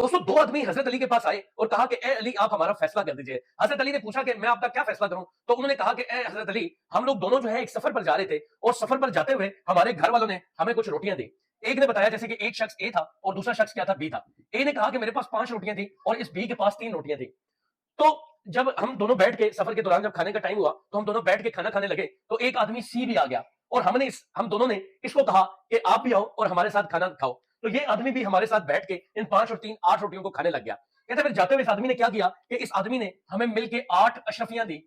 दोस्तों दो आदमी हजरत अली के पास आए और कहा कि ए अली आप हमारा फैसला कर दीजिए। हजरत अली ने पूछा कि मैं आपका क्या फैसला करूं? तो उन्होंने कहा कि ए हजरत अली, हम लोग दोनों जो है एक सफर पर जा रहे थे और सफर पर जाते हुए हमारे घर वालों ने हमें कुछ रोटियां दी। एक ने बताया जैसे कि एक शख्स ए था और दूसरा शख्स क्या था, बी था। ए ने कहा कि मेरे पास 5 रोटियां थी और इस बी के पास 3 रोटियां थी। तो जब हम दोनों बैठ के सफर के दौरान जब खाने का टाइम हुआ तो हम दोनों बैठ के खाना खाने लगे तो एक आदमी सी भी आ गया और हम दोनों ने इसको कहा कि आप भी आओ और हमारे साथ खाना खाओ। तो ये आदमी भी हमारे साथ बैठ के इन 5 और 3 8 रोटियों को खाने लग गया। कहते फिर जाते हुए इस आदमी ने क्या किया कि इस आदमी ने हमें मिलके 8 अशरफियां दी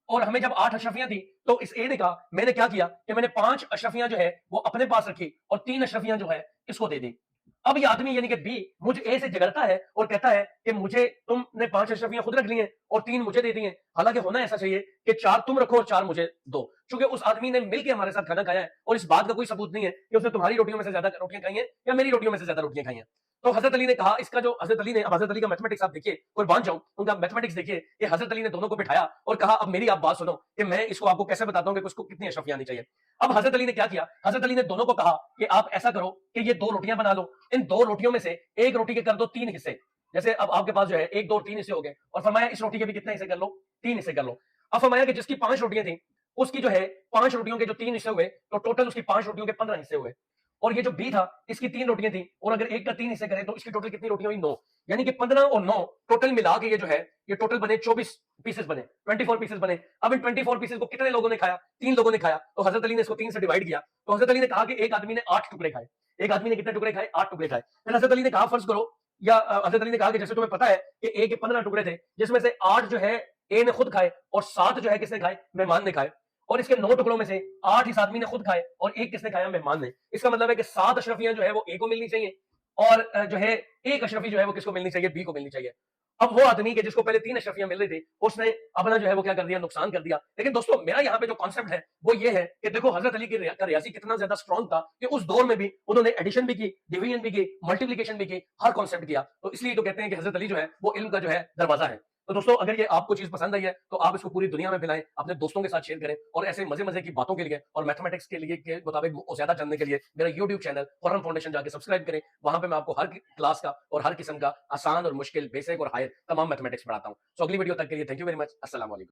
और हमें जब 8 अशरफियां दी तो इस ए ने कहा मैंने क्या किया कि मैंने 5 अशरफियां जो है वो अपने पास रखी और 3 अशरफियां जो है इसको दे दी। अब ये आदमी यानी कि बी मुझ ए से झगड़ता है और कहता है कि मुझे तुमने 5 अशरफियां खुद रख ली हैं और 3 मुझे दे दी हैं। हालांकि होना ऐसा चाहिए कि 4 तुम रखो और 4 मुझे दो। क्योंकि उस आदमी ने मिलकर हमारे साथ खाना खाया है और इस बात का कोई सबूत नहीं है कि उसने तुम्हारी रोटियों में से ज्यादा रोटियां खाई हैं या मेरी रोटियों में से ज्यादा रोटियां खाई हैं। तो हजरत अली ने कहा इसका जो हजरत अली ने, अब हजरत अली का मैथमेटिक्स आप देखिए, कुर्बान जाऊं उनका मैथमेटिक्स देखिए कि हजरत अली ने दोनों को बिठाया और कहा अब मेरी आप बात सुनो कि मैं इसको आपको कैसे बताता हूं कि उसको कितनी अशरफियां आनी चाहिए। अब हजरत अली ने क्या किया, हजरत अली ने दोनों को कहा कि आप ऐसा करो कि ये 2 रोटियां बना लो, इन 2 रोटियों में से एक रोटी के कर दो 3 हिस्से। जैसे अब आपके पास जो है 1 2 3 हिस्से हो गए और फरमाया इस रोटी के भी कितने हिस्से कर लो, 3 हिस्से कर लो। अब फरमाया कि जिसकी 5 रोटियां थी उसकी जो है 5 रोटियों के जो 3 हिस्से हुए तो टोटल उसकी 5 रोटियों के 15 हिस्से हुए। और ये जो बी था इसकी 3 रोटियां थी और अगर एक का 3 हिस्से करें तो इसकी टोटल कितनी रोटियां हुई, 9। यानी कि 15 और 9 टोटल मिला के ये जो है ये टोटल बने 24 पीसेस बने, 24 पीसेस बने। अब इन 24 पीसेस को कितने लोगों ने खाया, 3 लोगों ने खाया। तो हजरत अली ने इसको 3 से डिवाइड किया तो हजरत अली ने कहा कि एक आदमी ने 8 टुकड़े खाए। एक आदमी ने कितने टुकड़े खाए, 8 टुकड़े खाए। फिर हजरत अली ने कहा फर्ज करो या हजरत अली ने कहा कि जैसे तुम्हें पता है कि ए के 15 टुकड़े थे जिसमें से 8 जो है ए ने खुद खाए और 7 जो है किसने खाए, मेहमान ने खाए। और इसके 9 टुकड़ों में से 8 इस आदमी ने खुद खाए और एक किसने खाया, मेहमान ने। इसका मतलब है कि 7 अशरफियां जो है वो ए को मिलनी चाहिए और जो है एक अशरफी जो है वो किसको मिलनी चाहिए, बी को मिलनी चाहिए। अब वो आदमी के जिसको पहले 3 अशरफियां मिल रही थी उसने अपना जो है वो क्या कर दिया, नुकसान कर दिया। लेकिन दोस्तों मेरा यहाँ पे जो कॉन्सेप्ट है वो ये है कि देखो हजरत अली का रियासी कितना ज्यादा स्ट्रॉन्ग था कि उस दौर में भी उन्होंने एडिशन भी की, डिवीजन भी की, मल्टीप्लीकेशन भी की, हर कॉन्सेप्ट किया। तो इसलिए तो कहते हैं कि हजरत अली जो है वो इल्म का जो है दरवाजा है। तो दोस्तों अगर ये आपको चीज पसंद आई है तो आप इसको पूरी दुनिया में फैलाएं, अपने दोस्तों के साथ शेयर करें और ऐसे मजे मजे की बातों के लिए और मैथमेटिक्स के लिए के मुताबिक ज्यादा जानने के लिए मेरा यूट्यूब चैनल फॉरन फाउंडेशन जाके सब्सक्राइब करें। वहां पे मैं आपको हर क्लास का और हर किस्म का आसान और मुश्किल, बेसिक और हायर तमाम मैथमेटिक्स पढ़ाता हूं। सो अगली वीडियो तक के लिए थैंक यू वेरी मच। अस्सलाम वालेकुम।